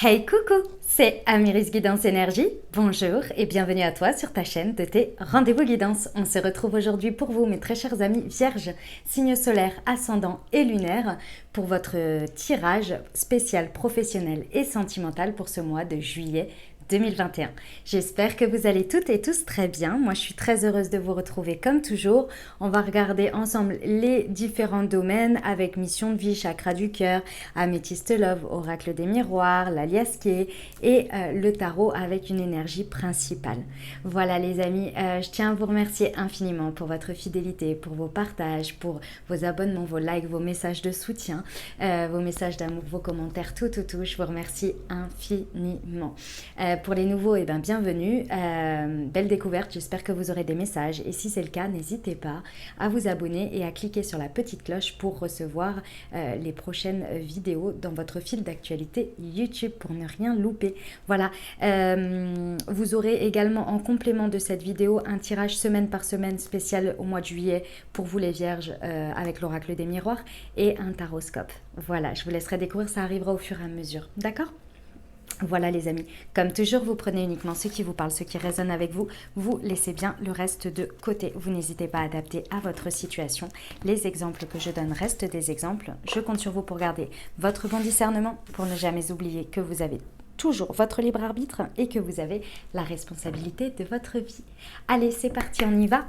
Hey coucou, c'est Amiris Guidance Énergie. Bonjour et bienvenue à toi sur ta chaîne de tes rendez-vous guidance. On se retrouve aujourd'hui pour vous, mes très chers amis vierges, signes solaires, ascendants et lunaires, pour votre tirage spécial professionnel et sentimental pour ce mois de juillet 2021. J'espère que vous allez toutes et tous très bien. Moi, je suis très heureuse de vous retrouver comme toujours. On va regarder ensemble les différents domaines avec mission de vie, chakra du cœur, améthyste love, oracle des miroirs, l'aliasqué et le tarot avec une énergie principale. Voilà les amis, je tiens à vous remercier infiniment pour votre fidélité, pour vos partages, pour vos abonnements, vos likes, vos messages de soutien, vos messages d'amour, vos commentaires, tout. Je vous remercie infiniment. Pour les nouveaux, bienvenue. Belle découverte, j'espère que vous aurez des messages. Et si c'est le cas, n'hésitez pas à vous abonner et à cliquer sur la petite cloche pour recevoir les prochaines vidéos dans votre fil d'actualité YouTube pour ne rien louper. Voilà, vous aurez également en complément de cette vidéo un tirage semaine par semaine spécial au mois de juillet pour vous les vierges avec l'oracle des miroirs et un taroscope. Voilà, je vous laisserai découvrir, ça arrivera au fur et à mesure. D'accord ? Voilà les amis, comme toujours, vous prenez uniquement ce qui vous parle, ce qui résonne avec vous, vous laissez bien le reste de côté. Vous n'hésitez pas à adapter à votre situation. Les exemples que je donne restent des exemples. Je compte sur vous pour garder votre bon discernement, pour ne jamais oublier que vous avez toujours votre libre arbitre et que vous avez la responsabilité de votre vie. Allez, c'est parti, on y va.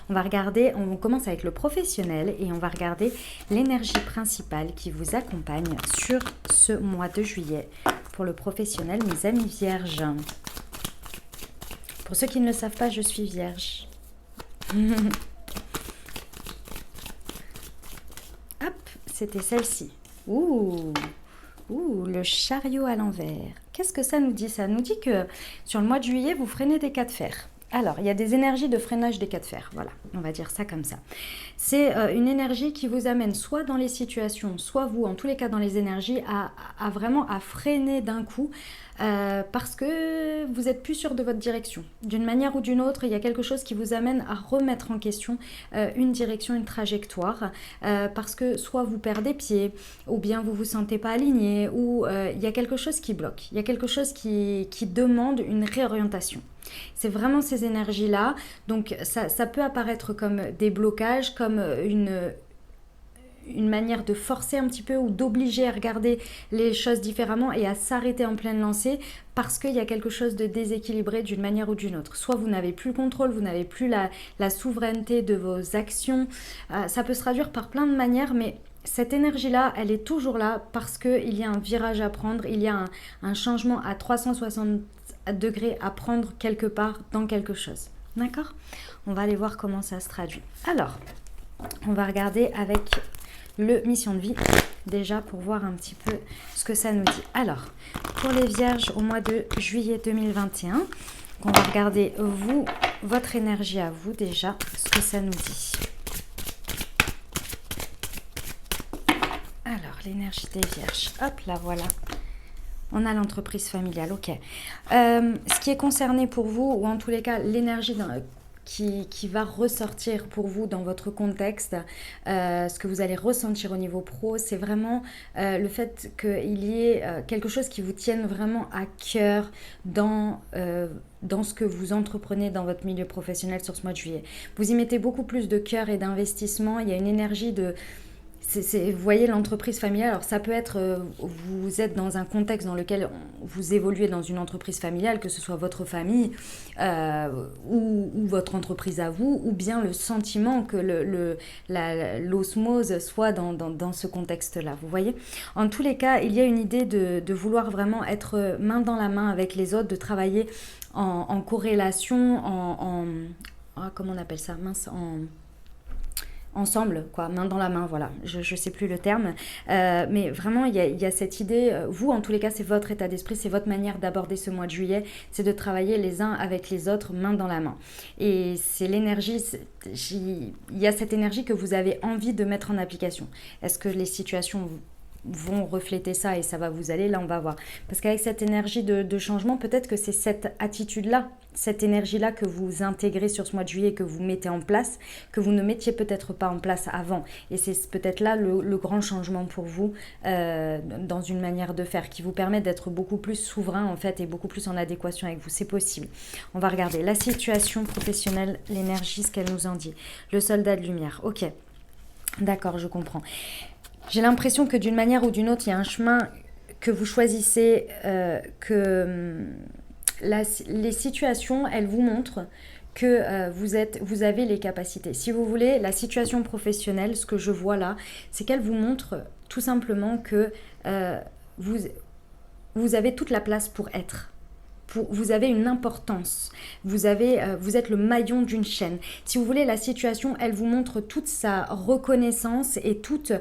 On va regarder, on commence avec le professionnel et on va regarder l'énergie principale qui vous accompagne sur ce mois de juillet. Pour le professionnel, mes amis vierges. Pour ceux qui ne le savent pas, je suis vierge. Hop, c'était celle-ci. Ouh, le chariot à l'envers. Qu'est-ce que ça nous dit? Ça nous dit que sur le mois de juillet, vous freinez des cas de fer. Alors, il y a des énergies de freinage des cas de fer, voilà, on va dire ça comme ça. C'est une énergie qui vous amène soit dans les situations, soit vous, en tous les cas dans les énergies, à vraiment à freiner d'un coup parce que vous êtes plus sûr de votre direction. D'une manière ou d'une autre, il y a quelque chose qui vous amène à remettre en question une direction, une trajectoire, parce que soit vous perdez pied, ou bien vous vous sentez pas aligné, ou il y a quelque chose qui bloque, il y a quelque chose qui demande une réorientation. C'est vraiment ces énergies-là, donc ça peut apparaître comme des blocages, comme une manière de forcer un petit peu ou d'obliger à regarder les choses différemment et à s'arrêter en pleine lancée parce qu'il y a quelque chose de déséquilibré d'une manière ou d'une autre. Soit vous n'avez plus le contrôle, vous n'avez plus la souveraineté de vos actions. Ça peut se traduire par plein de manières, mais cette énergie-là, elle est toujours là parce qu'il y a un virage à prendre, il y a un changement à 360 degrés à prendre quelque part dans quelque chose. D'accord ? On va aller voir comment ça se traduit. Alors, on va regarder avec le mission de vie, déjà pour voir un petit peu ce que ça nous dit. Alors, pour les vierges au mois de juillet 2021, on va regarder vous, votre énergie à vous déjà, ce que ça nous dit. Alors, l'énergie des vierges, hop là voilà. On a l'entreprise familiale, ok. Ce qui est concerné pour vous, ou en tous les cas l'énergie qui va ressortir pour vous dans votre contexte, ce que vous allez ressentir au niveau pro, c'est vraiment le fait qu'il y ait quelque chose qui vous tienne vraiment à cœur dans ce que vous entreprenez dans votre milieu professionnel sur ce mois de juillet. Vous y mettez beaucoup plus de cœur et d'investissement, il y a une énergie de... vous voyez l'entreprise familiale, alors ça peut être, vous êtes dans un contexte dans lequel vous évoluez dans une entreprise familiale, que ce soit votre famille ou votre entreprise à vous, ou bien le sentiment que l'osmose soit dans ce contexte-là, vous voyez. En tous les cas, il y a une idée de vouloir vraiment être main dans la main avec les autres, de travailler en corrélation, comment on appelle ça, mince, ensemble, quoi, main dans la main, voilà, je sais plus le terme, mais vraiment il y a cette idée, vous en tous les cas c'est votre état d'esprit, c'est votre manière d'aborder ce mois de juillet, c'est de travailler les uns avec les autres, main dans la main, et c'est l'énergie, il y a cette énergie que vous avez envie de mettre en application. Est-ce que les situations vont refléter ça et ça va vous aller, là on va voir. Parce qu'avec cette énergie de changement, peut-être que c'est cette attitude-là, cette énergie-là que vous intégrez sur ce mois de juillet, que vous mettez en place, que vous ne mettiez peut-être pas en place avant. Et c'est peut-être là le grand changement pour vous dans une manière de faire qui vous permet d'être beaucoup plus souverain en fait et beaucoup plus en adéquation avec vous. C'est possible. On va regarder la situation professionnelle, l'énergie, ce qu'elle nous en dit. Le soldat de lumière. Ok, d'accord, je comprends. J'ai l'impression que d'une manière ou d'une autre, il y a un chemin que vous choisissez, les situations, elles vous montrent que vous avez les capacités. Si vous voulez, la situation professionnelle, ce que je vois là, c'est qu'elle vous montre tout simplement que vous avez toute la place pour être. Vous avez une importance, vous êtes le maillon d'une chaîne. Si vous voulez, la situation, elle vous montre toute sa reconnaissance et toute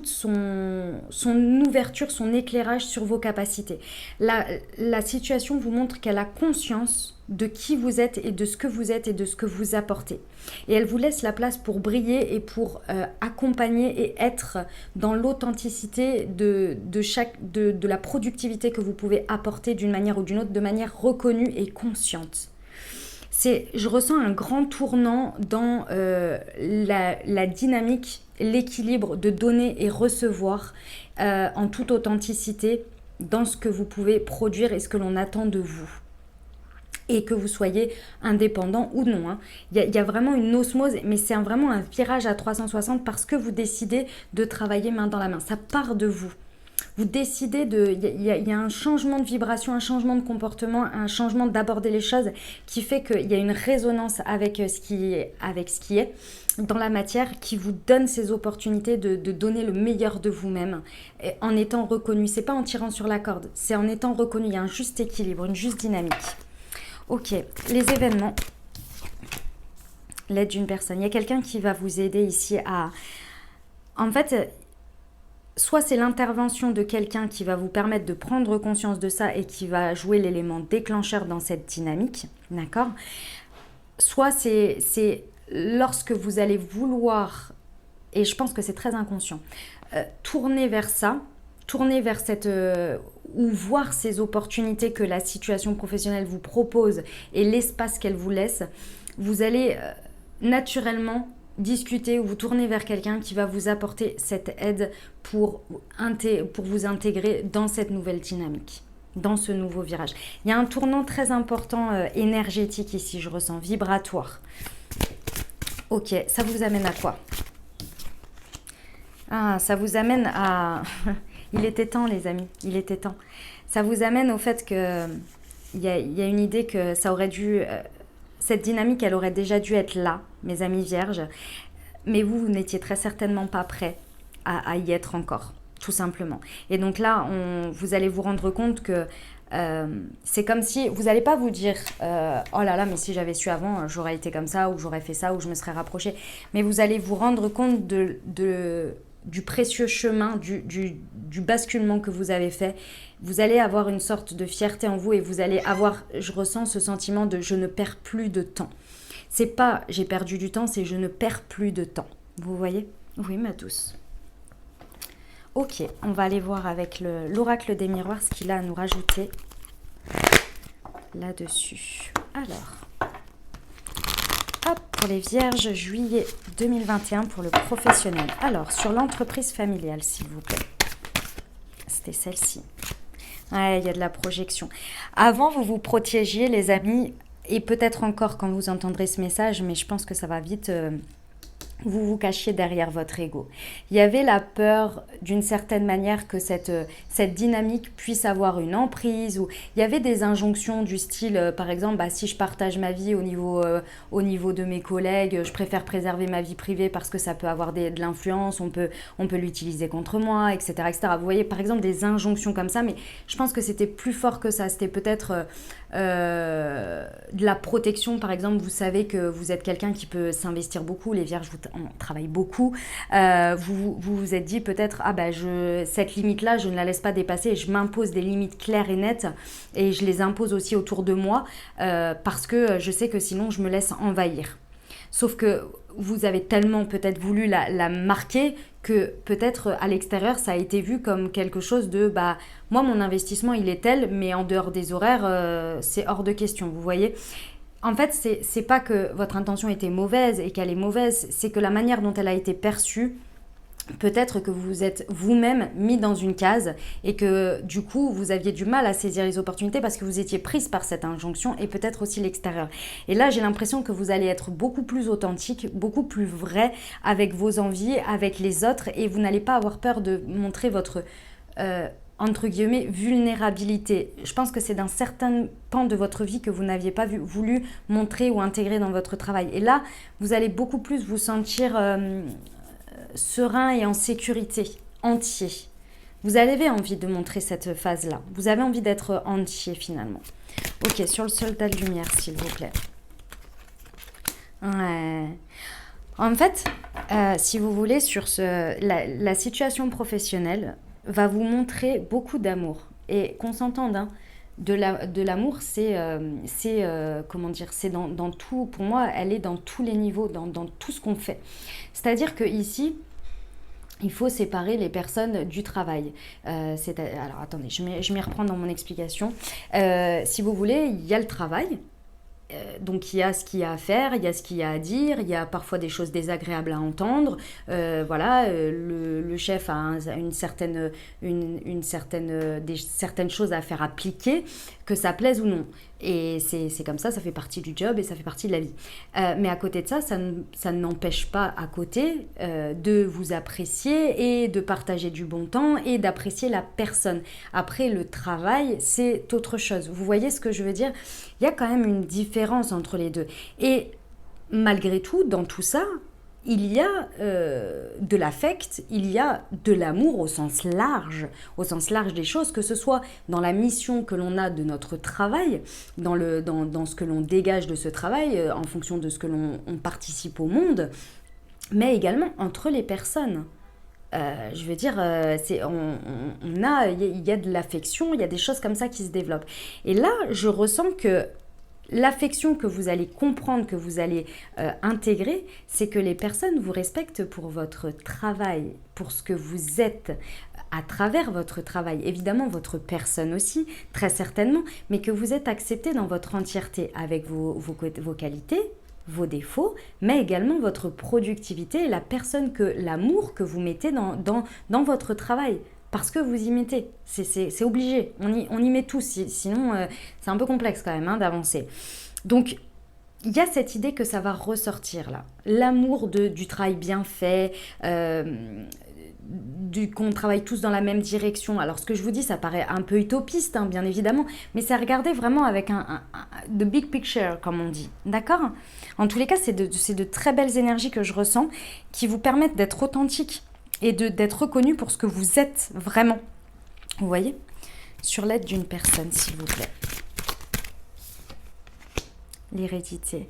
son ouverture, son éclairage sur vos capacités. La situation vous montre qu'elle a conscience de qui vous êtes et de ce que vous êtes et de ce que vous apportez. Et elle vous laisse la place pour briller et pour accompagner et être dans l'authenticité de la productivité que vous pouvez apporter d'une manière ou d'une autre, de manière reconnue et consciente. Je ressens un grand tournant dans la dynamique, l'équilibre de donner et recevoir en toute authenticité dans ce que vous pouvez produire et ce que l'on attend de vous. Et que vous soyez indépendant ou non. Il y a vraiment une osmose, mais c'est vraiment un virage à 360 parce que vous décidez de travailler main dans la main. Ça part de vous. Vous décidez il y a un changement de vibration, un changement de comportement, un changement d'aborder les choses qui fait qu'il y a une résonance avec ce qui est dans la matière qui vous donne ces opportunités de donner le meilleur de vous-même en étant reconnu. C'est pas en tirant sur la corde, c'est en étant reconnu. Il y a un juste équilibre, une juste dynamique. Ok, les événements, l'aide d'une personne. Il y a quelqu'un qui va vous aider ici à... En fait, soit c'est l'intervention de quelqu'un qui va vous permettre de prendre conscience de ça et qui va jouer l'élément déclencheur dans cette dynamique, d'accord ? Soit c'est lorsque vous allez vouloir, et je pense que c'est très inconscient, tourner vers ça, tourner vers cette... ou voir ces opportunités que la situation professionnelle vous propose et l'espace qu'elle vous laisse, vous allez naturellement discuter ou vous tourner vers quelqu'un qui va vous apporter cette aide pour vous intégrer dans cette nouvelle dynamique, dans ce nouveau virage. Il y a un tournant très important énergétique ici, je ressens, vibratoire. Ok, ça vous amène à quoi ? Ah, ça vous amène à... Il était temps, les amis, il était temps. Ça vous amène au fait que il y a une idée que ça aurait dû... cette dynamique, elle aurait déjà dû être là, mes amis vierges. Mais vous n'étiez très certainement pas prêts à y être encore, tout simplement. Et donc là, vous allez vous rendre compte que c'est comme si... Vous n'allez pas vous dire « Oh là là, mais si j'avais su avant, j'aurais été comme ça, ou j'aurais fait ça, ou je me serais rapprochée. » Mais vous allez vous rendre compte du précieux chemin, du basculement que vous avez fait. Vous allez avoir une sorte de fierté en vous et vous allez avoir, je ressens ce sentiment de je ne perds plus de temps. C'est pas j'ai perdu du temps, c'est je ne perds plus de temps. Vous voyez ? Oui, ma douce. Ok, on va aller voir avec l'oracle des miroirs ce qu'il a à nous rajouter là-dessus. Alors, hop, pour les vierges, juillet 2021 pour le professionnel. Alors, sur l'entreprise familiale, s'il vous plaît. C'était celle-ci. Ouais, il y a de la projection. Avant, vous vous protégiez, les amis, et peut-être encore quand vous entendrez ce message, mais je pense que ça va vite... vous vous cachiez derrière votre ego. Il y avait la peur d'une certaine manière que cette dynamique puisse avoir une emprise, ou il y avait des injonctions du style, par exemple, si je partage ma vie au niveau de mes collègues, je préfère préserver ma vie privée parce que ça peut avoir de l'influence, on peut l'utiliser contre moi, etc., etc. Vous voyez, par exemple, des injonctions comme ça, mais je pense que c'était plus fort que ça. C'était peut-être de la protection, par exemple. Vous savez que vous êtes quelqu'un qui peut s'investir beaucoup, les vierges, on travaille beaucoup, vous vous êtes dit peut-être cette limite-là, je ne la laisse pas dépasser, je m'impose des limites claires et nettes et je les impose aussi autour de moi parce que je sais que sinon je me laisse envahir. Sauf que vous avez tellement peut-être voulu la marquer que peut-être à l'extérieur, ça a été vu comme quelque chose de bah moi mon investissement il est tel, mais en dehors des horaires, c'est hors de question, vous voyez. En fait, c'est pas que votre intention était mauvaise et qu'elle est mauvaise, c'est que la manière dont elle a été perçue, peut-être que vous vous êtes vous-même mis dans une case et que du coup vous aviez du mal à saisir les opportunités parce que vous étiez prise par cette injonction et peut-être aussi l'extérieur. Et là j'ai l'impression que vous allez être beaucoup plus authentique, beaucoup plus vrai avec vos envies, avec les autres, et vous n'allez pas avoir peur de montrer votre entre guillemets vulnérabilité. Je pense que c'est d'un certain pan de votre vie que vous n'aviez pas voulu montrer ou intégrer dans votre travail. Et là vous allez beaucoup plus vous sentir serein et en sécurité, entier. Vous avez envie de montrer cette phase-là. Vous avez envie d'être entier finalement. Ok, sur le soldat de lumière, s'il vous plaît. Ouais. En fait, si vous voulez, sur la situation professionnelle va vous montrer beaucoup d'amour. Et qu'on s'entende, hein, de l'amour, c'est comment dire, c'est dans tout, pour moi, elle est dans tous les niveaux, dans tout ce qu'on fait. C'est-à-dire que ici, il faut séparer les personnes du travail. Alors attendez, je m'y reprends dans mon explication. Si vous voulez, il y a le travail. Donc il y a ce qu'il y a à faire, il y a ce qu'il y a à dire, il y a parfois des choses désagréables à entendre. Voilà, le chef a certaines choses à faire appliquer, que ça plaise ou non. Et c'est comme ça fait partie du job et ça fait partie de la vie. Mais à côté de ça, ça n'empêche pas à côté de vous apprécier et de partager du bon temps et d'apprécier la personne. Après, le travail, c'est autre chose. Vous voyez ce que je veux dire? Il y a quand même une différence entre les deux. Et malgré tout, dans tout ça, il y a de l'affect, il y a de l'amour au sens large des choses, que ce soit dans la mission que l'on a de notre travail, dans ce que l'on dégage de ce travail, en fonction de ce que l'on participe au monde, mais également entre les personnes. Je veux dire, il y a de l'affection, il y a des choses comme ça qui se développent. Et là, je ressens que l'affection que vous allez comprendre, que vous allez intégrer, c'est que les personnes vous respectent pour votre travail, pour ce que vous êtes à travers votre travail. Évidemment, votre personne aussi, très certainement, mais que vous êtes accepté dans votre entièreté avec vos qualités, vos défauts, mais également votre productivité et l'amour que vous mettez dans votre travail. Parce que vous y mettez, c'est obligé, on y met tout, sinon c'est un peu complexe quand même hein, d'avancer. Donc il y a cette idée que ça va ressortir là, l'amour du travail bien fait, qu'on travaille tous dans la même direction. Alors ce que je vous dis, ça paraît un peu utopiste, hein, bien évidemment, mais c'est à regarder vraiment avec the big picture, comme on dit, d'accord? En tous les cas, c'est de très belles énergies que je ressens, qui vous permettent d'être authentique et d'être reconnu pour ce que vous êtes vraiment. Vous voyez? Sur l'aide d'une personne, s'il vous plaît. L'hérédité.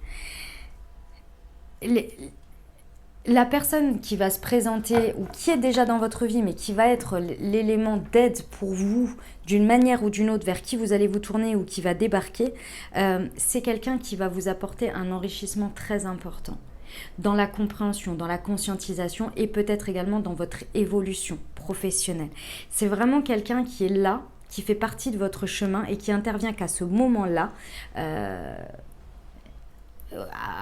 La personne qui va se présenter ou qui est déjà dans votre vie, mais qui va être l'élément d'aide pour vous d'une manière ou d'une autre, vers qui vous allez vous tourner ou qui va débarquer, c'est quelqu'un qui va vous apporter un enrichissement très important dans la compréhension, dans la conscientisation et peut-être également dans votre évolution professionnelle. C'est vraiment quelqu'un qui est là, qui fait partie de votre chemin et qui intervient qu'à ce moment-là.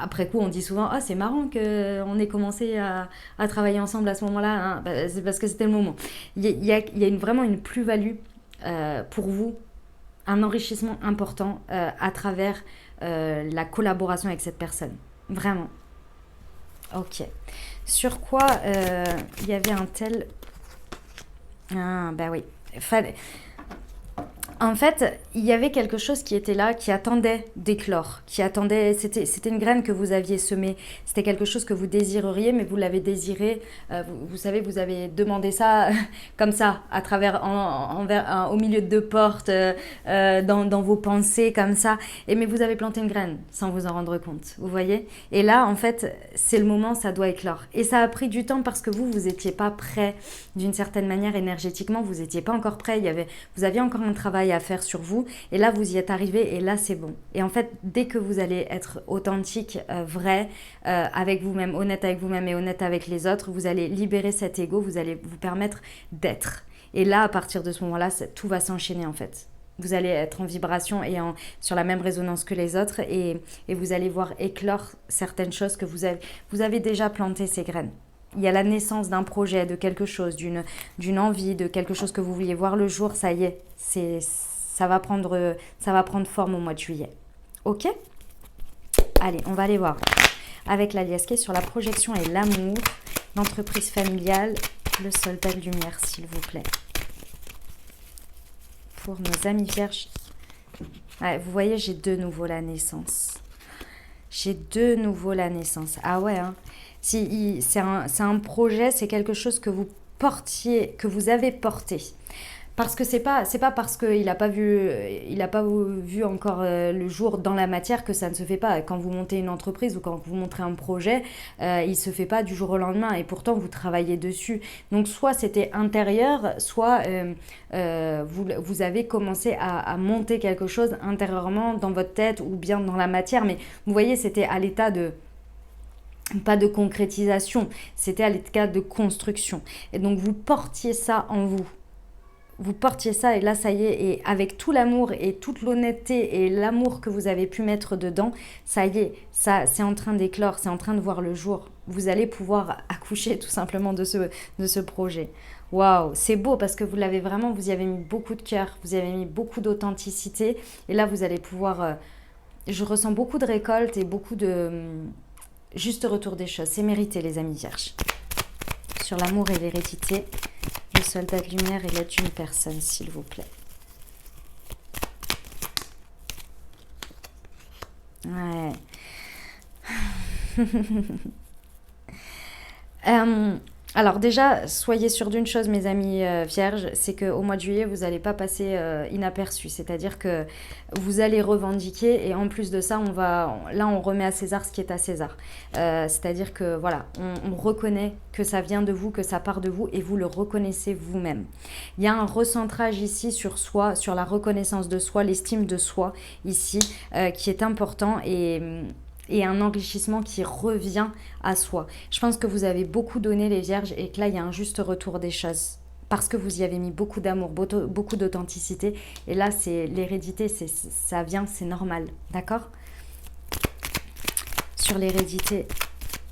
Après coup, on dit souvent « Ah, c'est marrant qu'on ait commencé à travailler ensemble à ce moment-là. Hein. » C'est parce que c'était le moment. Il y a vraiment une plus-value pour vous, un enrichissement important à travers la collaboration avec cette personne. Vraiment. Ok. Sur quoi il y avait un tel... Ah, bah oui. En fait, il y avait quelque chose qui était là, qui attendait d'éclore, c'était une graine que vous aviez semée, c'était quelque chose que vous désireriez, mais vous l'avez désiré, vous savez, vous avez demandé ça comme ça, à travers, au milieu de deux portes, dans vos pensées, comme ça, mais vous avez planté une graine, sans vous en rendre compte, vous voyez? Et là, en fait, c'est le moment, ça doit éclore. Et ça a pris du temps parce que vous n'étiez pas prêt, d'une certaine manière, énergétiquement, vous n'étiez pas encore prêt, vous aviez encore un travail travail à faire sur vous. Et là, vous y êtes arrivé et là, c'est bon. Et en fait, dès que vous allez être authentique, vrai, avec vous-même, honnête avec vous-même et honnête avec les autres, vous allez libérer cet ego, vous allez vous permettre d'être. Et là, à partir de ce moment-là, tout va s'enchaîner en fait. Vous allez être en vibration et sur la même résonance que les autres et vous allez voir éclore certaines choses que vous avez déjà planté ces graines. Il y a la naissance d'un projet, de quelque chose, d'une envie, de quelque chose que vous vouliez voir le jour. Ça y est, ça va prendre forme au mois de juillet. Ok ? Allez, on va aller voir avec la liesse qui est sur la projection et l'amour, l'entreprise familiale, le soldat de lumière, s'il vous plaît. Pour nos amis vierges. Ouais, vous voyez, j'ai de nouveau la naissance. J'ai de nouveau la naissance. Ah ouais, hein. Si, c'est un projet, c'est quelque chose que vous portiez, que vous avez porté. Parce que c'est pas parce qu'il n'a pas vu encore le jour dans la matière que ça ne se fait pas. Quand vous montez une entreprise ou quand vous montrez un projet, il ne se fait pas du jour au lendemain et pourtant vous travaillez dessus. Donc soit c'était intérieur, soit vous avez commencé à monter quelque chose intérieurement dans votre tête ou bien dans la matière. Mais vous voyez, c'était à l'état de... pas de concrétisation, c'était à l'état de construction. Et donc vous portiez ça en vous. Vous portiez ça et là ça y est, et avec tout l'amour et toute l'honnêteté et l'amour que vous avez pu mettre dedans, ça y est, ça c'est en train d'éclore, c'est en train de voir le jour. Vous allez pouvoir accoucher tout simplement de ce projet. Waouh, c'est beau parce que vous l'avez vraiment, vous y avez mis beaucoup de cœur, vous y avez mis beaucoup d'authenticité et là vous allez pouvoir, je ressens beaucoup de récolte et beaucoup de juste retour des choses. C'est mérité les amis vierges. Sur l'amour et l'hérédité, le soldat de lumière et l'aide d'une personne, s'il vous plaît. Ouais. Alors déjà, soyez sûrs d'une chose, mes amis vierges, c'est qu'au mois de juillet, vous n'allez pas passer inaperçu. C'est-à-dire que vous allez revendiquer et en plus de ça, on remet à César ce qui est à César. C'est-à-dire que voilà, on reconnaît que ça vient de vous, que ça part de vous et vous le reconnaissez vous-même. Il y a un recentrage ici sur soi, sur la reconnaissance de soi, l'estime de soi ici, qui est important et un enrichissement qui revient à soi. Je pense que vous avez beaucoup donné les vierges et que là, il y a un juste retour des choses. Parce que vous y avez mis beaucoup d'amour, beaucoup d'authenticité. Et là, c'est l'hérédité, ça vient, c'est normal. D'accord ? Sur l'hérédité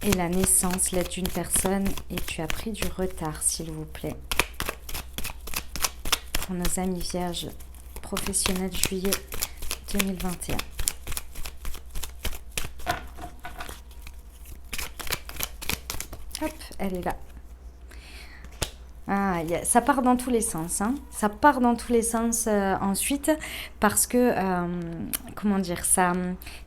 et la naissance, l'aide d'une personne. Et tu as pris du retard, s'il vous plaît. Pour nos amis vierges, professionnels juillet 2021. Hop, elle est là. Ah, ça part dans tous les sens. Hein. Ça part dans tous les sens ensuite parce que, comment dire, ça,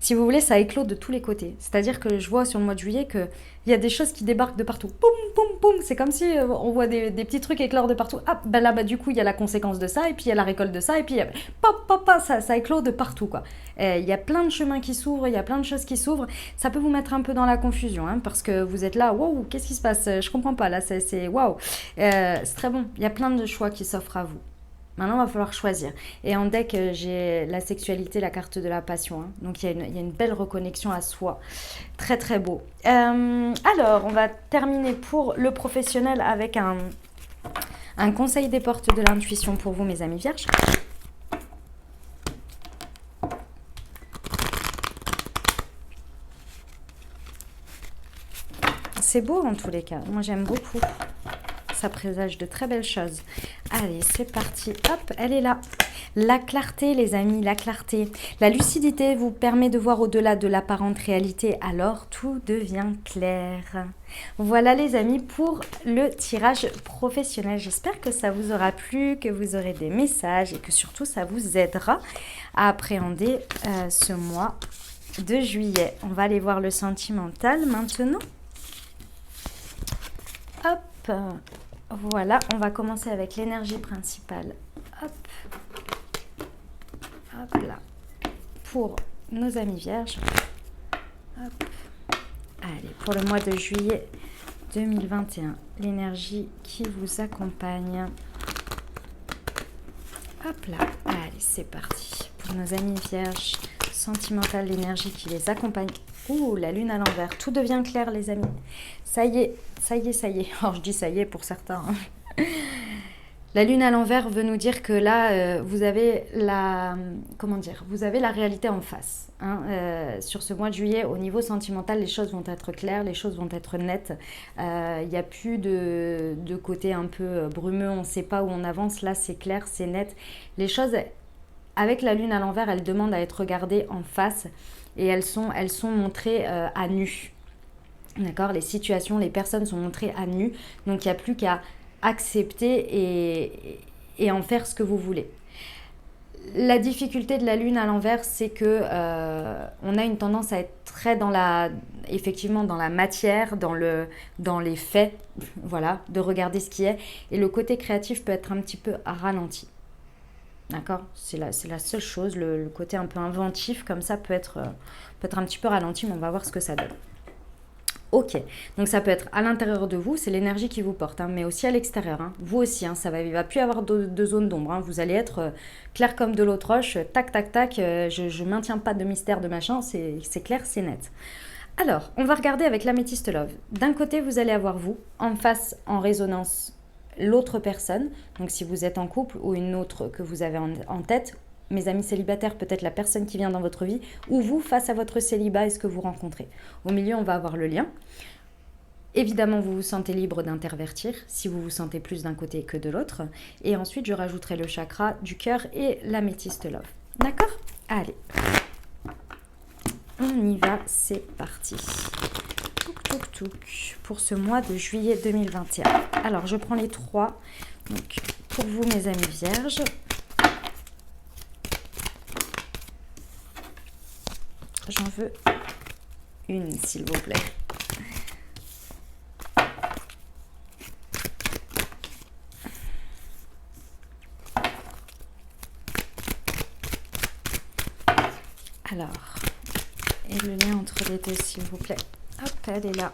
si vous voulez, ça éclot de tous les côtés. C'est-à-dire que je vois sur le mois de juillet qu'il y a des choses qui débarquent de partout. Boum, boum, boum. C'est comme si on voit des petits trucs éclore de partout. Ah, ben là, du coup, il y a la conséquence de ça et puis il y a la récolte de ça et puis pop, pop, pop, ça éclot de partout, quoi. Il y a plein de chemins qui s'ouvrent, il y a plein de choses qui s'ouvrent. Ça peut vous mettre un peu dans la confusion hein, parce que vous êtes là, waouh, qu'est-ce qui se passe? Je comprends pas, là, c'est waouh. C'est très bon, il y a plein de choix qui s'offrent à vous. Maintenant, il va falloir choisir. Et en deck, j'ai la sexualité, la carte de la passion. Hein. Donc, il y a une belle reconnexion à soi. Très, très beau. Alors, on va terminer pour le professionnel avec un conseil des portes de l'intuition pour vous, mes amis vierges. C'est beau en tous les cas. Moi, j'aime beaucoup. Ça présage de très belles choses. Allez, c'est parti. Hop, elle est là. La clarté, les amis, la clarté. La lucidité vous permet de voir au-delà de l'apparente réalité. Alors, tout devient clair. Voilà, les amis, pour le tirage professionnel. J'espère que ça vous aura plu, que vous aurez des messages et que surtout, ça vous aidera à appréhender ce mois de juillet. On va aller voir le sentimental maintenant. Hop. Voilà, on va commencer avec l'énergie principale. Hop. Hop là. Pour nos amis vierges. Hop. Allez, pour le mois de juillet 2021, l'énergie qui vous accompagne. Hop là, allez, c'est parti. Pour nos amis vierges, sentimentales, l'énergie qui les accompagne. Ouh, la lune à l'envers. Tout devient clair, les amis. Ça y est, ça y est, ça y est. Alors, je dis ça y est pour certains. La lune à l'envers veut nous dire que là, vous avez la, comment dire, vous avez la réalité en face. Hein. Sur ce mois de juillet, au niveau sentimental, les choses vont être claires, les choses vont être nettes. Il n'y a plus de côté un peu brumeux, on ne sait pas où on avance. Là, c'est clair, c'est net. Les choses, avec la lune à l'envers, elles demandent à être regardées en face et elles sont montrées à nu. D'accord? Les situations, les personnes sont montrées à nu. Donc, il n'y a plus qu'à accepter et en faire ce que vous voulez. La difficulté de la lune à l'envers, c'est que on a une tendance à être très effectivement dans la matière, dans les faits, voilà, de regarder ce qui est. Et le côté créatif peut être un petit peu ralenti. D'accord? C'est la seule chose. Le côté un peu inventif, comme ça, peut être un petit peu ralenti, mais on va voir ce que ça donne. Ok, donc ça peut être à l'intérieur de vous, c'est l'énergie qui vous porte, hein, mais aussi à l'extérieur. Hein. Vous aussi, hein, il ne va plus y avoir de zone d'ombre. Hein. Vous allez être clair comme de l'eau de roche, tac, tac, tac, je ne maintiens pas de mystère, de machin, c'est clair, c'est net. Alors, on va regarder avec l'améthyste love. D'un côté, vous allez avoir vous, en face, en résonance, l'autre personne. Donc si vous êtes en couple ou une autre que vous avez en tête, mes amis célibataires, peut-être la personne qui vient dans votre vie, ou vous face à votre célibat et ce que vous rencontrez. Au milieu, on va avoir le lien. Évidemment, vous vous sentez libre d'intervertir si vous vous sentez plus d'un côté que de l'autre. Et ensuite, je rajouterai le chakra du cœur et l'améthyste love. D'accord? Allez. On y va, c'est parti. Touk, touk, touk. Pour ce mois de juillet 2021. Alors, je prends les 3. Donc, pour vous, mes amis vierges. J'en veux une, s'il vous plaît. Alors, et le lien entre les deux, s'il vous plaît. Hop, elle est là.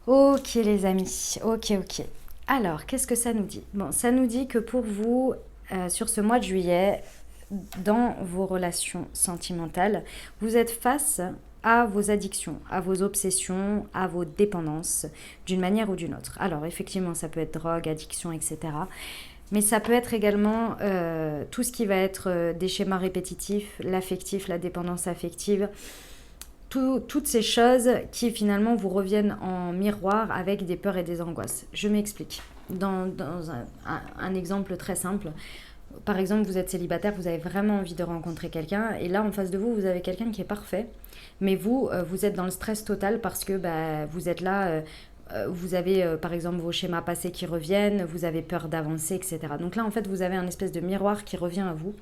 Ok, les amis. Ok. Alors, qu'est-ce que ça nous dit? Bon, ça nous dit que pour vous, sur ce mois de juillet, dans vos relations sentimentales, vous êtes face à vos addictions, à vos obsessions, à vos dépendances, d'une manière ou d'une autre. Alors effectivement, ça peut être drogue, addiction, etc. Mais ça peut être également tout ce qui va être des schémas répétitifs, l'affectif, la dépendance affective, toutes ces choses qui finalement vous reviennent en miroir avec des peurs et des angoisses. Je m'explique. Dans un exemple très simple, par exemple, vous êtes célibataire, vous avez vraiment envie de rencontrer quelqu'un, et là, en face de vous, vous avez quelqu'un qui est parfait, mais vous êtes dans le stress total parce que vous êtes là, vous avez par exemple vos schémas passés qui reviennent, vous avez peur d'avancer, etc. Donc là, en fait, vous avez un espèce de miroir qui revient à vous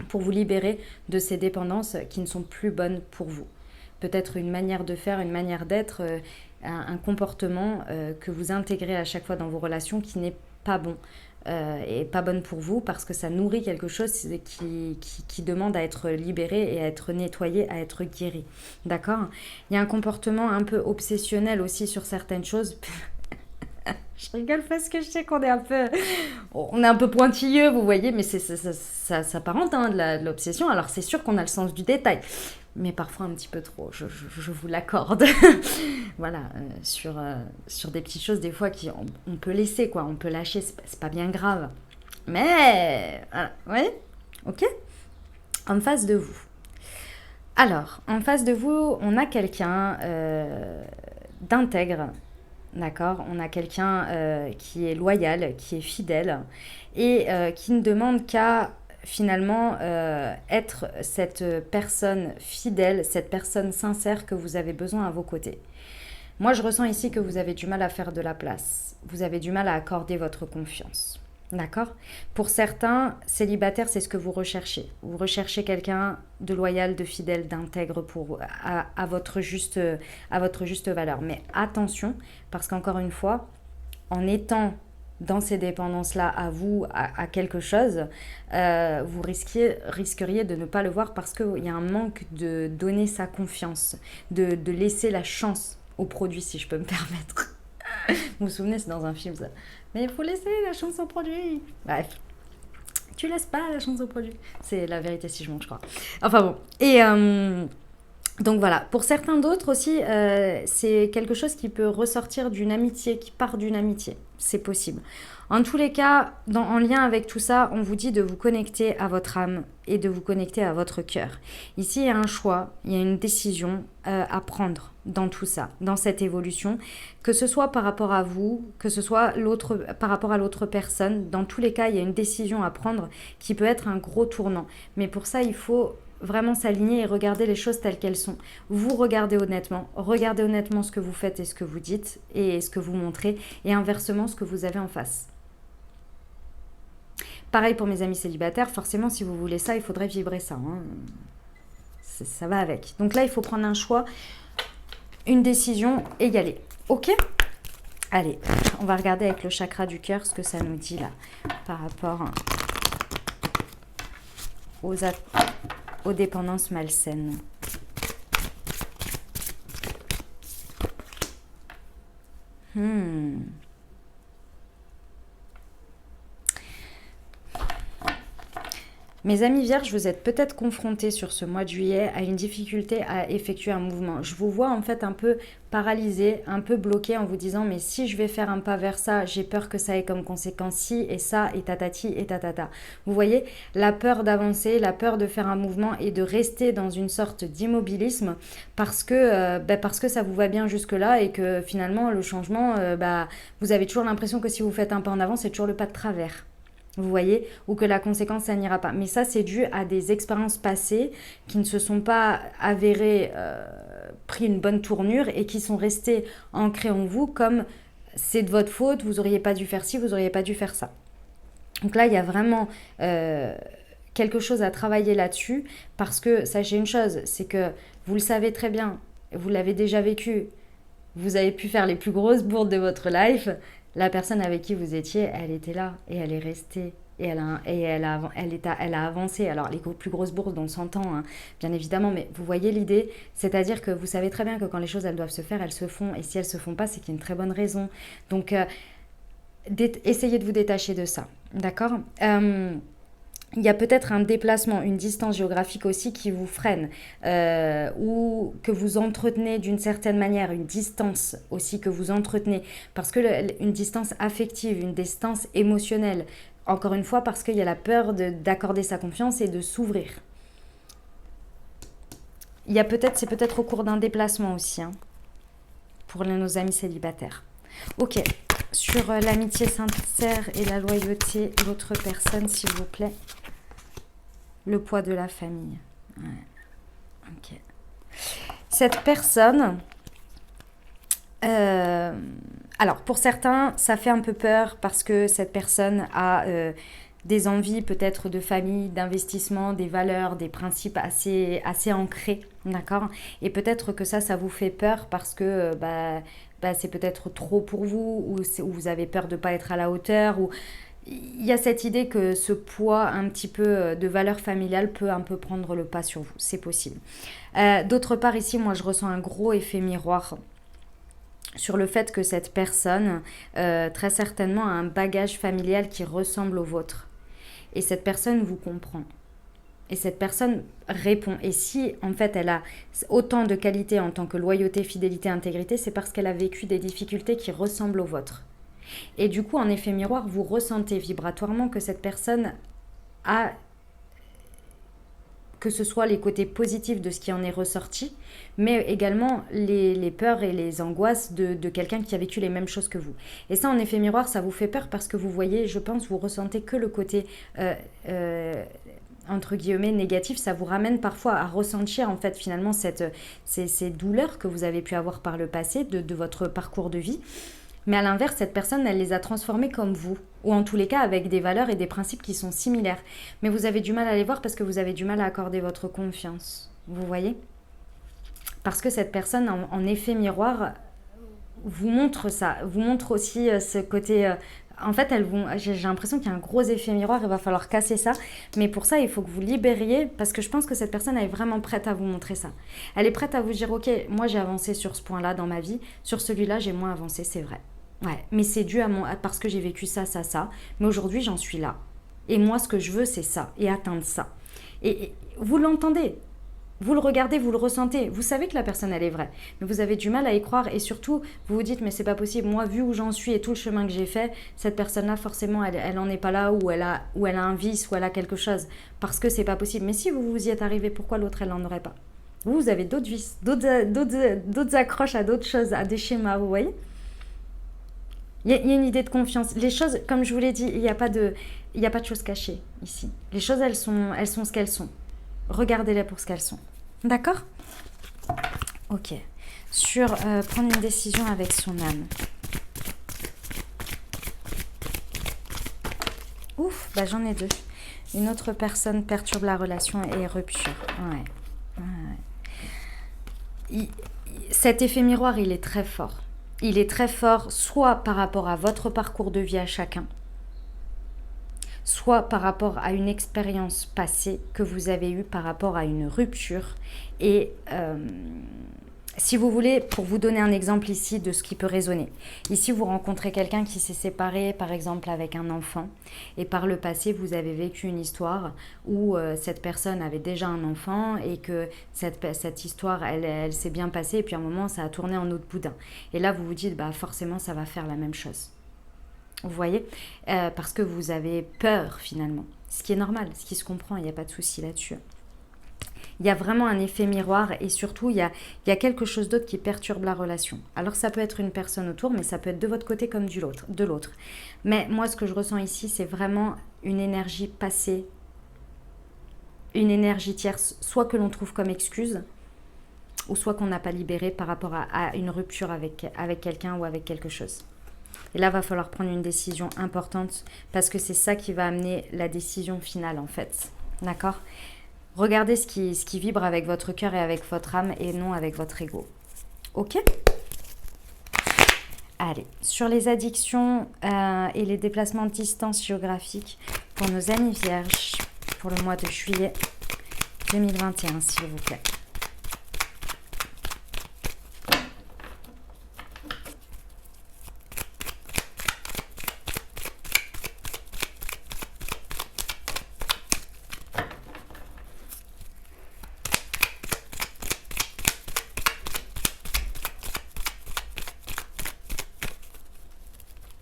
pour vous libérer de ces dépendances qui ne sont plus bonnes pour vous. Peut-être une manière de faire, une manière d'être, un comportement que vous intégrez à chaque fois dans vos relations qui n'est pas bon. Et pas bonne pour vous parce que ça nourrit quelque chose qui demande à être libéré et à être nettoyé, à être guéri. D'accord? Il y a un comportement un peu obsessionnel aussi sur certaines choses. Je rigole parce que je sais qu'on est un peu pointilleux, vous voyez, mais ça s'apparente de l'obsession. Alors c'est sûr qu'on a le sens du détail, mais parfois un petit peu trop, je vous l'accorde. Voilà, sur des petites choses des fois on peut laisser, quoi, on peut lâcher, c'est pas bien grave. Mais, voilà, ouais, ok. En face de vous. Alors, en face de vous, on a quelqu'un d'intègre. D'accord, on a quelqu'un qui est loyal, qui est fidèle et qui ne demande qu'à finalement être cette personne fidèle, cette personne sincère que vous avez besoin à vos côtés. Moi, je ressens ici que vous avez du mal à faire de la place. Vous avez du mal à accorder votre confiance. D'accord? Pour certains, célibataires, c'est ce que vous recherchez. Vous recherchez quelqu'un de loyal, de fidèle, d'intègre à votre juste valeur. Mais attention, parce qu'encore une fois, en étant dans ces dépendances-là à vous, à quelque chose, vous risqueriez de ne pas le voir parce qu'il y a un manque de donner sa confiance, de laisser la chance au produit, si je peux me permettre. Vous vous souvenez, c'est dans un film ça. Mais il faut laisser la chance au produit. Bref. Tu laisses pas la chance au produit. C'est la vérité si je mens, je crois. Enfin bon. Et donc voilà. Pour certains d'autres aussi, c'est quelque chose qui peut ressortir d'une amitié, qui part d'une amitié. C'est possible. En tous les cas, en lien avec tout ça, on vous dit de vous connecter à votre âme et de vous connecter à votre cœur. Ici, il y a un choix, il y a une décision à prendre dans tout ça, dans cette évolution, que ce soit par rapport à vous, que ce soit par rapport à l'autre personne. Dans tous les cas, il y a une décision à prendre qui peut être un gros tournant. Mais pour ça, il faut vraiment s'aligner et regarder les choses telles qu'elles sont. Vous regardez honnêtement ce que vous faites et ce que vous dites et ce que vous montrez, et inversement ce que vous avez en face. Pareil pour mes amis célibataires, forcément si vous voulez ça, il faudrait vibrer ça. Hein. Ça va avec. Donc là, il faut prendre un choix, une décision et y aller. Ok ? Allez, on va regarder avec le chakra du cœur ce que ça nous dit là par rapport aux dépendances malsaines. Mes amis vierges, vous êtes peut-être confrontés sur ce mois de juillet à une difficulté à effectuer un mouvement. Je vous vois en fait un peu paralysé, un peu bloqué en vous disant mais si je vais faire un pas vers ça, j'ai peur que ça ait comme conséquence ci et ça et tatati et tatata. Vous voyez, la peur d'avancer, la peur de faire un mouvement et de rester dans une sorte d'immobilisme parce que ça vous va bien jusque-là et que finalement le changement, vous avez toujours l'impression que si vous faites un pas en avant, c'est toujours le pas de travers. Vous voyez, ou que la conséquence, ça n'ira pas. Mais ça, c'est dû à des expériences passées qui ne se sont pas avérées, pris une bonne tournure et qui sont restées ancrées en vous comme c'est de votre faute, vous n'auriez pas dû faire ci, vous n'auriez pas dû faire ça. Donc là, il y a vraiment quelque chose à travailler là-dessus parce que, sachez une chose, c'est que vous le savez très bien, vous l'avez déjà vécu, vous avez pu faire les plus grosses bourdes de votre life. La personne avec qui vous étiez, elle était là et elle est restée et elle a avancé. Alors les plus grosses bourses, on s'entend, hein, bien évidemment, mais vous voyez l'idée, c'est-à-dire que vous savez très bien que quand les choses elles doivent se faire, elles se font, et si elles se font pas, c'est qu'il y a une très bonne raison. Donc essayez de vous détacher de ça, d'accord ? Il y a peut-être un déplacement, une distance géographique aussi qui vous freine ou que vous entretenez d'une certaine manière, une distance aussi que vous entretenez parce que une distance affective, une distance émotionnelle, encore une fois parce qu'il y a la peur d'accorder sa confiance et de s'ouvrir. C'est peut-être au cours d'un déplacement aussi hein, pour nos amis célibataires. Ok, sur l'amitié sincère et la loyauté, l'autre personne s'il vous plaît. Le poids de la famille. Ouais. Ok. Cette personne, alors pour certains, ça fait un peu peur parce que cette personne a des envies peut-être de famille, d'investissement, des valeurs, des principes assez ancrés, d'accord ? Et peut-être que ça vous fait peur parce que c'est peut-être trop pour vous ou vous avez peur de ne pas être à la hauteur ou... Il y a cette idée que ce poids un petit peu de valeur familiale peut un peu prendre le pas sur vous, c'est possible. D'autre part ici, moi je ressens un gros effet miroir sur le fait que cette personne très certainement a un bagage familial qui ressemble au vôtre. Et cette personne vous comprend. Et cette personne répond. Et si en fait elle a autant de qualités en tant que loyauté, fidélité, intégrité, c'est parce qu'elle a vécu des difficultés qui ressemblent aux vôtres. Et du coup, en effet miroir, vous ressentez vibratoirement que cette personne a, que ce soit les côtés positifs de ce qui en est ressorti, mais également les peurs et les angoisses de quelqu'un qui a vécu les mêmes choses que vous. Et ça, en effet miroir, ça vous fait peur parce que vous voyez, je pense, vous ressentez que le côté... entre guillemets négatif, ça vous ramène parfois à ressentir en fait finalement ces douleurs que vous avez pu avoir par le passé de votre parcours de vie. Mais à l'inverse, cette personne, elle les a transformées comme vous, ou en tous les cas avec des valeurs et des principes qui sont similaires. Mais vous avez du mal à les voir parce que vous avez du mal à accorder votre confiance. Vous voyez ? Parce que cette personne, en effet miroir, vous montre ça, vous montre aussi ce côté... En fait, j'ai l'impression qu'il y a un gros effet miroir, il va falloir casser ça. Mais pour ça, il faut que vous libériez, parce que je pense que cette personne, elle est vraiment prête à vous montrer ça. Elle est prête à vous dire, ok, moi j'ai avancé sur ce point-là dans ma vie, sur celui-là, j'ai moins avancé, c'est vrai. Ouais, mais c'est dû parce que j'ai vécu ça, ça, ça. Mais aujourd'hui, j'en suis là. Et moi, ce que je veux, c'est ça. Et atteindre ça. Et vous l'entendez. Vous le regardez, vous le ressentez. Vous savez que la personne, elle est vraie. Mais vous avez du mal à y croire. Et surtout, vous vous dites, mais c'est pas possible. Moi, vu où j'en suis et tout le chemin que j'ai fait, cette personne-là, forcément, elle en est pas là, ou elle a un vice, ou elle a quelque chose. Parce que c'est pas possible. Mais si vous vous y êtes arrivé, pourquoi l'autre, elle n'en aurait pas? Vous avez d'autres vices, d'autres accroches à d'autres choses, à des schémas, vous voyez? Il y a une idée de confiance. Les choses, comme je vous l'ai dit, il y a pas de choses cachées ici. Les choses, elles sont ce qu'elles sont. Regardez-les pour ce qu'elles sont. D'accord? Ok. Sur prendre une décision avec son âme. Ouf, bah j'en ai deux. Une autre personne perturbe la relation et rupture. Ouais. Cet effet miroir, il est très fort. Il est très fort soit par rapport à votre parcours de vie à chacun, soit par rapport à une expérience passée que vous avez eue par rapport à une rupture. Et si vous voulez, pour vous donner un exemple ici de ce qui peut résonner. Ici, vous rencontrez quelqu'un qui s'est séparé, par exemple, avec un enfant. Et par le passé, vous avez vécu une histoire où cette personne avait déjà un enfant et que cette histoire, elle s'est bien passée. Et puis à un moment, ça a tourné en autre boudin. Et là, vous vous dites, bah forcément, ça va faire la même chose. Vous voyez, parce que vous avez peur finalement. Ce qui est normal, ce qui se comprend, il n'y a pas de souci là-dessus. Il y a vraiment un effet miroir et surtout, il y a quelque chose d'autre qui perturbe la relation. Alors ça peut être une personne autour, mais ça peut être de votre côté comme de l'autre. Mais moi, ce que je ressens ici, c'est vraiment une énergie passée, une énergie tierce, soit que l'on trouve comme excuse, ou soit qu'on n'a pas libéré par rapport à une rupture avec quelqu'un ou avec quelque chose. Et là, il va falloir prendre une décision importante parce que c'est ça qui va amener la décision finale en fait. D'accord ? Regardez ce qui vibre avec votre cœur et avec votre âme et non avec votre ego. Ok ? Allez, sur les addictions et les déplacements de distance géographique pour nos amis vierges pour le mois de juillet 2021, s'il vous plaît.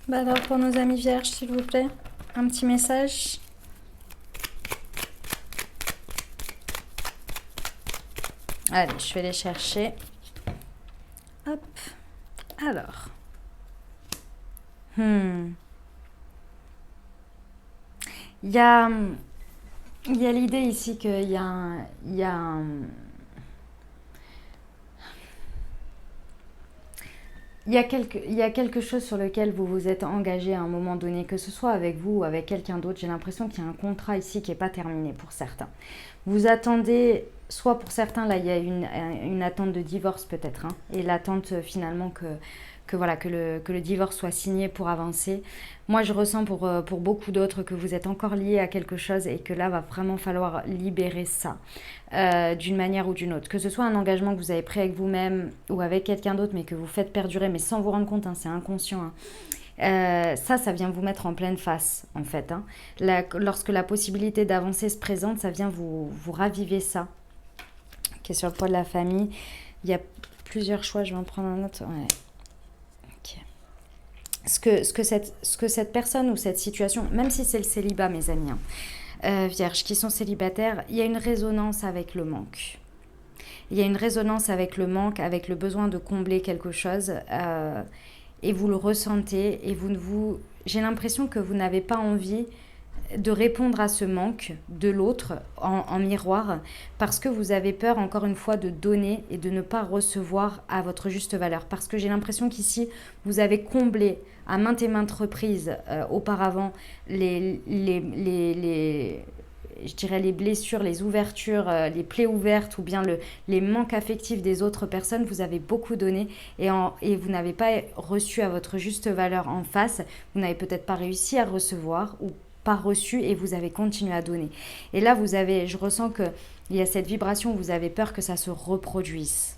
Bah alors pour nos amis vierges, s'il vous plaît, un petit message. Allez, je vais les chercher. Hop. Alors. Il y a l'idée ici qu'il y a il y a quelque chose sur lequel vous vous êtes engagé à un moment donné, que ce soit avec vous ou avec quelqu'un d'autre. J'ai l'impression qu'il y a un contrat ici qui n'est pas terminé pour certains. Vous attendez, soit pour certains, là il y a une attente de divorce peut-être, hein, et l'attente finalement que le divorce soit signé pour avancer. Moi, je ressens pour beaucoup d'autres que vous êtes encore liés à quelque chose et que là, va vraiment falloir libérer ça d'une manière ou d'une autre. Que ce soit un engagement que vous avez pris avec vous-même ou avec quelqu'un d'autre, mais que vous faites perdurer, mais sans vous rendre compte, hein, c'est inconscient. Hein. Ça vient vous mettre en pleine face, en fait. Hein. Lorsque la possibilité d'avancer se présente, ça vient vous raviver ça. Qui est sur le poids de la famille. Il y a plusieurs choix, je vais en prendre un autre. Ouais. Ce que cette personne ou cette situation, même si c'est le célibat, mes amis, hein, vierges qui sont célibataires, il y a une résonance avec le manque. Il y a une résonance avec le manque, avec le besoin de combler quelque chose, et vous le ressentez, et j'ai l'impression que vous n'avez pas envie de répondre à ce manque de l'autre en miroir parce que vous avez peur encore une fois de donner et de ne pas recevoir à votre juste valeur, parce que j'ai l'impression qu'ici vous avez comblé à maintes et maintes reprises auparavant je dirais les blessures, les ouvertures, les plaies ouvertes ou bien les manques affectifs des autres personnes. Vous avez beaucoup donné et vous n'avez pas reçu à votre juste valeur en face. Vous n'avez peut-être pas réussi à recevoir ou pas reçu et vous avez continué à donner. Et là, je ressens qu'il y a cette vibration où vous avez peur que ça se reproduise.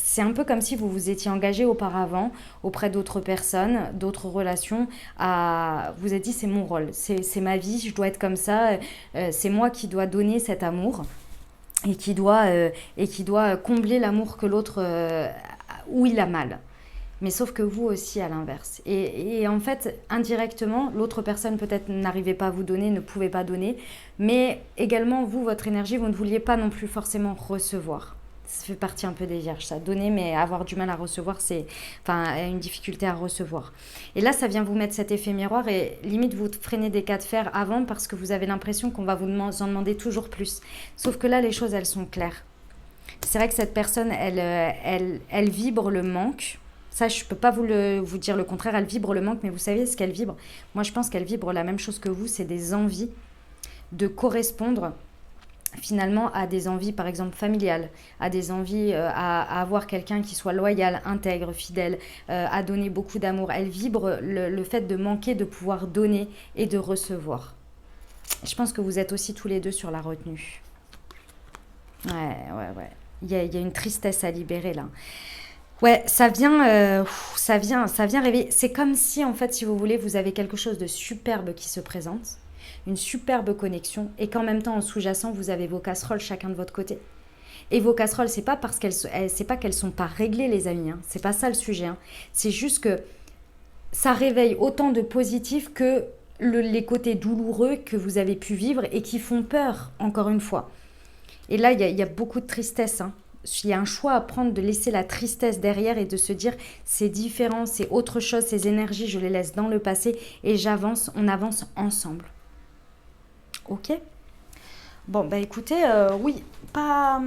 c'est un peu comme si vous vous étiez engagé auparavant auprès d'autres personnes, d'autres relations. Vous avez dit c'est mon rôle, c'est ma vie, je dois être comme ça, c'est moi qui dois donner cet amour et qui doit combler l'amour que l'autre où il a mal. Mais sauf que vous aussi à l'inverse. Et en fait, indirectement, l'autre personne peut-être n'arrivait pas à vous donner, ne pouvait pas donner, mais également vous, votre énergie, vous ne vouliez pas non plus forcément recevoir. Ça fait partie un peu des vierges, ça. Donner, mais avoir du mal à recevoir, c'est... Enfin, une difficulté à recevoir. Et là, ça vient vous mettre cet effet miroir et limite vous freinez des cas de fer avant parce que vous avez l'impression qu'on va vous en demander toujours plus. Sauf que là, les choses, elles sont claires. C'est vrai que cette personne, elle vibre le manque. Ça, je ne peux pas vous dire le contraire, elle vibre le manque, mais vous savez ce qu'elle vibre? Moi, je pense qu'elle vibre la même chose que vous, c'est des envies de correspondre finalement à des envies, par exemple, familiales, à des envies à avoir quelqu'un qui soit loyal, intègre, fidèle, à donner beaucoup d'amour. Elle vibre le fait de manquer, de pouvoir donner et de recevoir. Je pense que vous êtes aussi tous les deux sur la retenue. Ouais. Il y a une tristesse à libérer là. Ouais, ça vient rêver. C'est comme si, en fait, si vous voulez, vous avez quelque chose de superbe qui se présente, une superbe connexion, et qu'en même temps, en sous-jacent, vous avez vos casseroles chacun de votre côté. Et vos casseroles, c'est pas parce c'est pas qu'elles sont pas réglées, les amis. Hein. C'est pas ça le sujet. Hein. C'est juste que ça réveille autant de positifs que les côtés douloureux que vous avez pu vivre et qui font peur, encore une fois. Et là, il y a beaucoup de tristesse. Hein. Il y a un choix à prendre de laisser la tristesse derrière et de se dire c'est différent, c'est autre chose, ces énergies, je les laisse dans le passé et j'avance, on avance ensemble. Ok? Bon, bah écoutez, oui, pas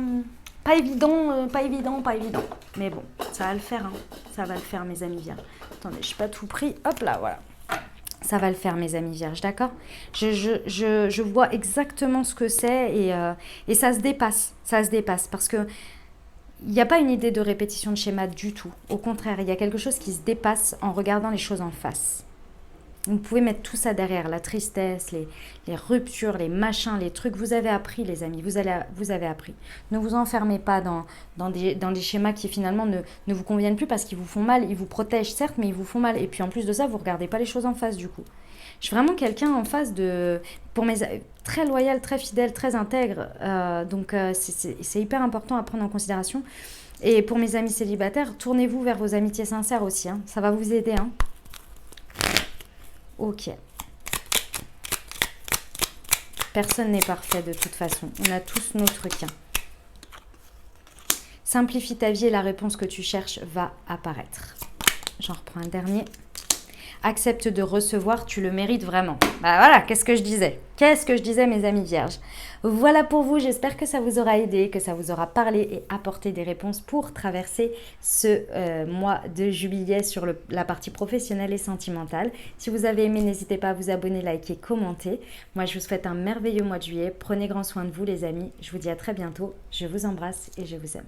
évident, pas évident. Mais bon, ça va le faire, hein. Ça va le faire, mes amis vierges. Attendez, je n'ai pas tout pris. Hop là, voilà. Ça va le faire, mes amis vierges, d'accord? Je vois exactement ce que c'est et ça se dépasse. Ça se dépasse parce que il n'y a pas une idée de répétition de schéma du tout. Au contraire, il y a quelque chose qui se dépasse en regardant les choses en face. Vous pouvez mettre tout ça derrière, la tristesse, les ruptures, les machins, les trucs. Vous avez appris, les amis, vous avez appris. Ne vous enfermez pas dans des schémas qui finalement ne vous conviennent plus parce qu'ils vous font mal. Ils vous protègent, certes, mais ils vous font mal. Et puis en plus de ça, vous ne regardez pas les choses en face du coup. Je suis vraiment quelqu'un en face très loyal, très fidèle, très intègre. Donc c'est hyper important à prendre en considération. Et pour mes amis célibataires, tournez-vous vers vos amitiés sincères aussi. Hein. Ça va vous aider. Hein. Ok. Personne n'est parfait de toute façon. On a tous nos trucs. Hein. Simplifie ta vie et la réponse que tu cherches va apparaître. J'en reprends un dernier. Accepte de recevoir, tu le mérites vraiment. Bah voilà, qu'est-ce que je disais? Qu'est-ce que je disais, mes amis vierges? Voilà pour vous, j'espère que ça vous aura aidé, que ça vous aura parlé et apporté des réponses pour traverser ce mois de juillet sur la partie professionnelle et sentimentale. Si vous avez aimé, n'hésitez pas à vous abonner, liker, commenter. Moi, je vous souhaite un merveilleux mois de juillet. Prenez grand soin de vous, les amis. Je vous dis à très bientôt. Je vous embrasse et je vous aime.